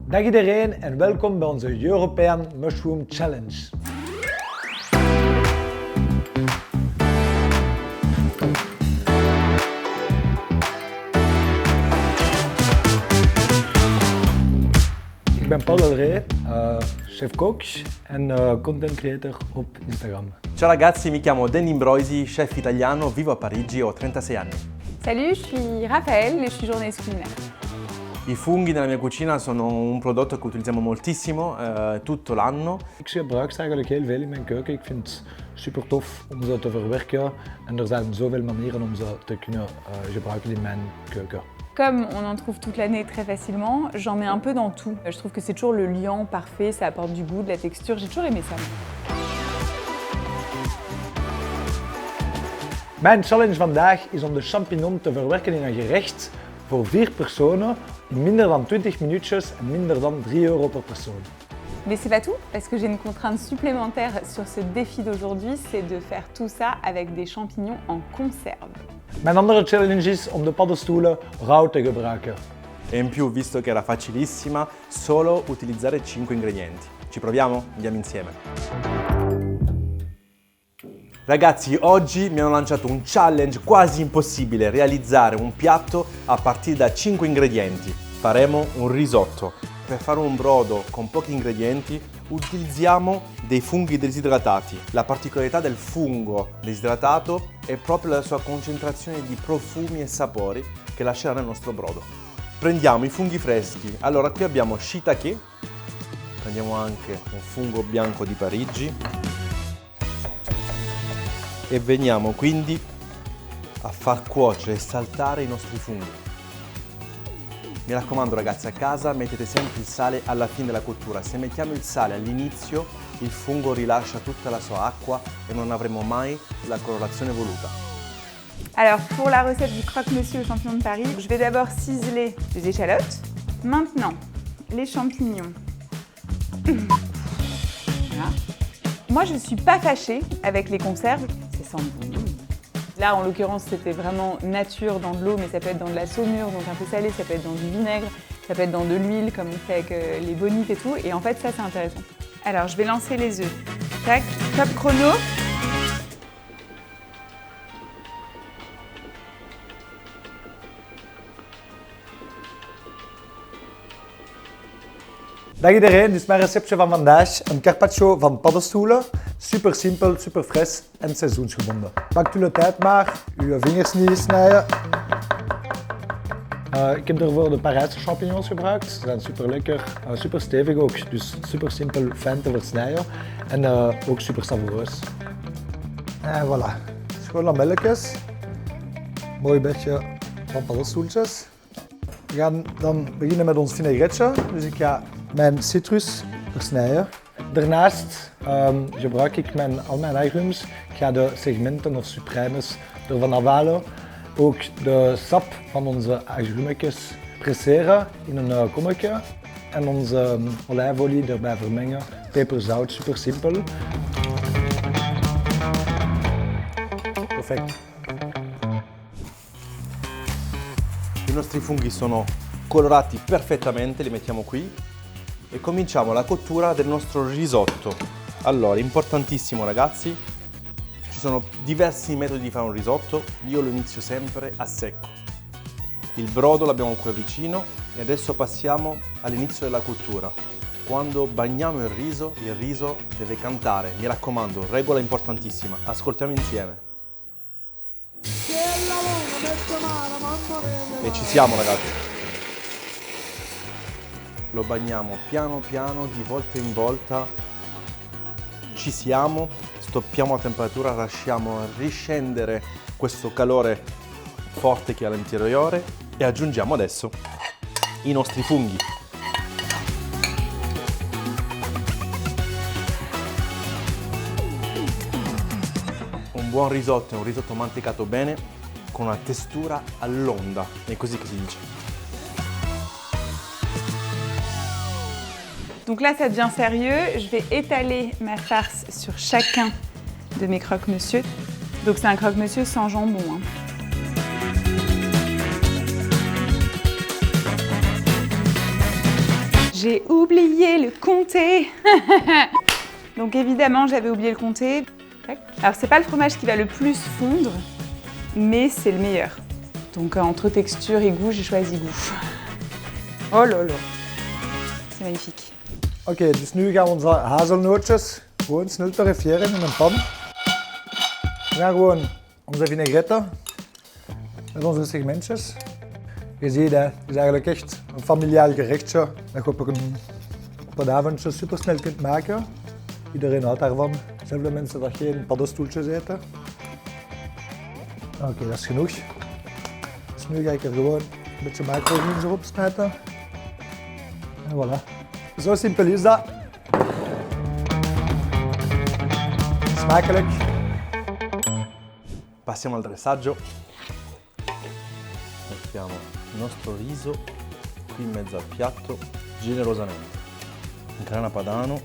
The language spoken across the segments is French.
Dag iedereen en welkom bij onze European Mushroom Challenge. Ik ben Paul Delray, chef-kok en content creator op Instagram. Ciao ragazzi, mi chiamo Danny Ambrosi, chef italiano, vivo a Parigi, ho 36 anni. Salut, je suis Raphaël et je suis journaliste culinaire. I funghi nella mia cucina sono un prodotto che utilizziamo moltissimo tutto l'anno. Ik gebruik ze eigenlijk heel veel in mijn keuken. Ik vind het super tof om ze te verwerken en er zijn zoveel manieren om ze te kunnen gebruiken in mijn keuken. Comme on en trouve toute l'année très facilement, j'en mets un peu dans tout. Je trouve que c'est toujours le liant parfait, ça apporte du goût, de la texture, j'ai toujours aimé ça. Mijn challenge vandaag is om de champignon te verwerken in een gerecht voor 4 personen in minder dan 20 minuutjes en minder dan €3 per persoon. Mais c'est pas tout, parce que j'ai une contrainte supplémentaire sur ce défi d'aujourd'hui, c'est de faire tout ça avec des champignons en conserve. Mijn andere challenge is om de paddenstoelen rauw te gebruiken. E in più, visto che era facilissima, solo utilizzare 5 ingredienti. Ci proviamo? Andiamo insieme. Ragazzi, oggi mi hanno lanciato un challenge quasi impossibile, realizzare un piatto a partire da 5 ingredienti. Faremo un risotto. Per fare un brodo con pochi ingredienti utilizziamo dei funghi desidratati. La particolarità del fungo desidratato è proprio la sua concentrazione di profumi e sapori che lascerà nel nostro brodo. Prendiamo i funghi freschi. Allora, qui abbiamo shiitake, prendiamo anche un fungo bianco di Parigi e veniamo quindi a far cuocere e saltare i nostri funghi. Mi raccomando ragazzi, a casa mettete sempre il sale alla fine della cottura. Se mettiamo il sale all'inizio, il fungo rilascia tutta la sua acqua e non avremo mai la colorazione voluta. Alors pour la recette du croque-monsieur aux champignons de Paris, je vais d'abord ciseler les échalotes. Maintenant, les champignons. Voilà. Moi je ne suis pas fâchée avec les conserves, c'est sans bon. Là, en l'occurrence, c'était vraiment nature dans de l'eau, mais ça peut être dans de la saumure, donc un peu salé, ça peut être dans du vinaigre, ça peut être dans de l'huile, comme on fait avec les bonites et tout. Et en fait, ça, c'est intéressant. Alors, je vais lancer les œufs. Tac, top chrono. Dag iedereen, dit is mijn receptje van vandaag. Een carpaccio van paddenstoelen. Super simpel, super fris en seizoensgebonden. Pakt u de tijd maar, uw vingers niet snijden. Ik heb ervoor de Parijse champignons gebruikt. Ze zijn super lekker, super stevig ook, dus super simpel, fijn te versnijden. En ook super savoureus. En voilà, schoon lamelletjes. Mooi beetje van paddenstoeltjes. We gaan dan beginnen met ons vinaigretje. Dus ik ga mijn citrus versnijden. Daarnaast gebruik ik al mijn agrumes. Ik ga de segmenten of suprêmes ervan afhalen. Ook de sap van onze agrumetjes presseren in een kommetje. En onze olijfolie erbij vermengen. Peper, zout, super simpel. Perfect. I nostri funghi sono colorati perfettamente, li mettiamo qui e cominciamo la cottura del nostro risotto. Allora, importantissimo ragazzi, ci sono diversi metodi di fare un risotto, io lo inizio sempre a secco. Il brodo l'abbiamo qui vicino e adesso passiamo all'inizio della cottura. Quando bagniamo il riso deve cantare, mi raccomando, regola importantissima, ascoltiamo insieme. E ci siamo ragazzi. Lo bagniamo piano piano, di volta in volta. Ci siamo, stoppiamo la temperatura, lasciamo riscendere questo calore forte che è all'interiore e aggiungiamo adesso i nostri funghi. Un buon risotto è un risotto mantecato bene con una textura all'onda, è così che si dice. Donc là, ça devient sérieux. Je vais étaler ma farce sur chacun de mes croque-monsieur. Donc c'est un croque-monsieur sans jambon. Hein. J'ai oublié le comté. Donc évidemment, j'avais oublié le comté. Alors c'est pas le fromage qui va le plus fondre, mais c'est le meilleur. Donc entre texture et goût, j'ai choisi goût. Oh là là, c'est magnifique. Oké, dus nu gaan we onze hazelnootjes gewoon snel torreffiëren in een pan. We gaan gewoon onze vinaigrette met onze segmentjes. Je ziet, het is eigenlijk echt een familiaal gerechtje dat je op een avondje super snel kunt maken. Iedereen houdt daarvan. Zelfs de mensen die geen paddenstoeltjes eten. Oké, dat is genoeg. Dus nu ga ik er gewoon een beetje macrogreens erop smijten. En voilà. Zo simpel is dat. Smakelijk. Passiamo al dressaggio. Mettiamo il nostro riso qui in mezzo al piatto, generosamente. In grana padano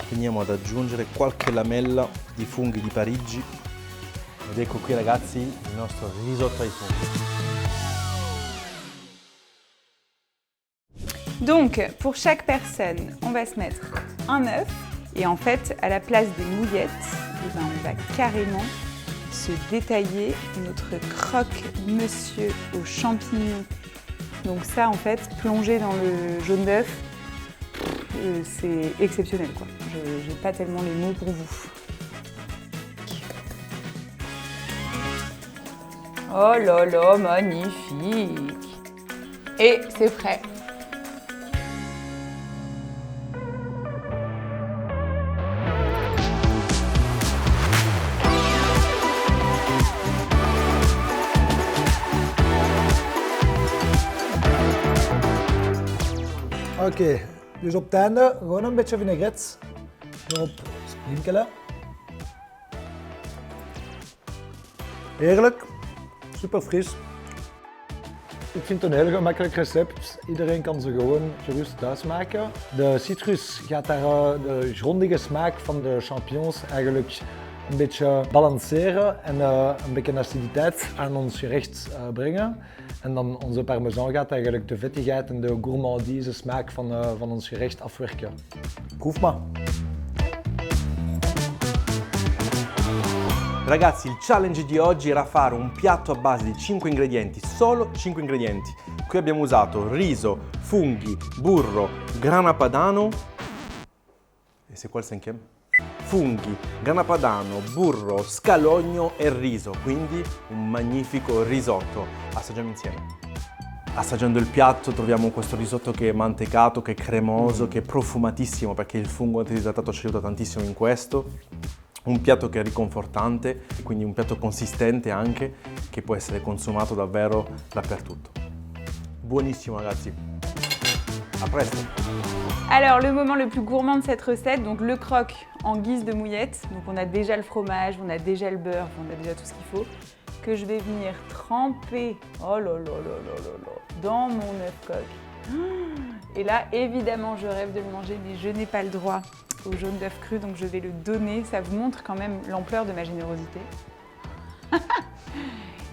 finiamo ad aggiungere qualche lamella di funghi di Parigi. Ed ecco qui ragazzi il nostro risotto ai funghi. Donc, pour chaque personne, on va se mettre un œuf. Et en fait, à la place des mouillettes, eh ben, on va carrément se détailler notre croque-monsieur aux champignons. Donc ça, en fait, plongé dans le jaune d'œuf, c'est exceptionnel, quoi. Je n'ai pas tellement les mots pour vous. Oh là là, magnifique! Et c'est prêt. Oké, dus op het einde gewoon een beetje vinaigrette erop sprinkelen. Heerlijk, super fris. Ik vind het een heel gemakkelijk recept. Iedereen kan ze gewoon gerust thuis maken. De citrus gaat daar de grondige smaak van de champignons eigenlijk een beetje balanceren en een beetje aciditeit aan ons gerecht brengen. En dan onze parmesan gaat eigenlijk de vettigheid en de gourmandise smaak van ons gerecht afwerken. Proef maar. Ragazzi, il challenge di oggi era fare un piatto a base di 5 ingredienti, solo 5 ingredienti. Qui abbiamo usato riso, funghi, burro, grana padano e c'est quoi le cinquième? Funghi, grana padano, burro, scalogno e riso, quindi un magnifico risotto. Assaggiamo insieme. Assaggiando il piatto troviamo questo risotto che è mantecato, che è cremoso, che è profumatissimo perché il fungo antidisidratato ci aiuta tantissimo in questo. Un piatto che è riconfortante, quindi un piatto consistente anche, che può essere consumato davvero dappertutto. Buonissimo ragazzi, a presto! Alors le moment le plus gourmand de cette recette, donc le croque en guise de mouillette. Donc on a déjà le fromage, on a déjà le beurre, on a déjà tout ce qu'il faut. Que je vais venir tremper, oh là là là là là là, dans mon œuf coque. Et là évidemment je rêve de le manger mais je n'ai pas le droit au jaune d'œuf cru, donc je vais le donner. Ça vous montre quand même l'ampleur de ma générosité.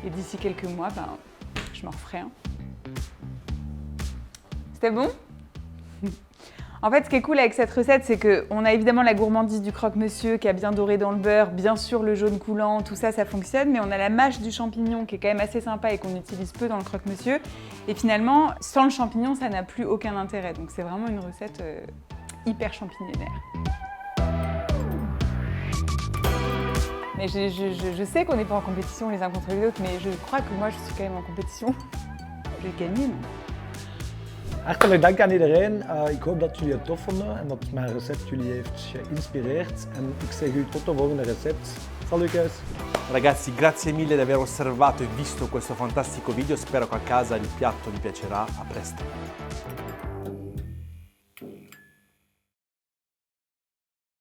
Et d'ici quelques mois, ben, je m'en referai un. C'était bon? En fait, ce qui est cool avec cette recette, c'est qu'on a évidemment la gourmandise du croque-monsieur qui a bien doré dans le beurre, bien sûr le jaune coulant, tout ça, ça fonctionne, mais on a la mâche du champignon qui est quand même assez sympa et qu'on utilise peu dans le croque-monsieur. Et finalement, sans le champignon, ça n'a plus aucun intérêt. Donc c'est vraiment une recette hyper champignonnaire. Mais je sais qu'on n'est pas en compétition les uns contre les autres, mais je crois que moi, je suis quand même en compétition. Je vais gagner, non? Hartelijk dank aan iedereen. Ik hoop dat jullie het tof vonden en dat mijn recept jullie heeft geïnspireerd. En ik zeg u tot de volgende recept. Salut guys! Ragazzi, grazie mille di aver osservato e visto questo fantastico video. Spero che a casa il piatto vi piacerà. A presto!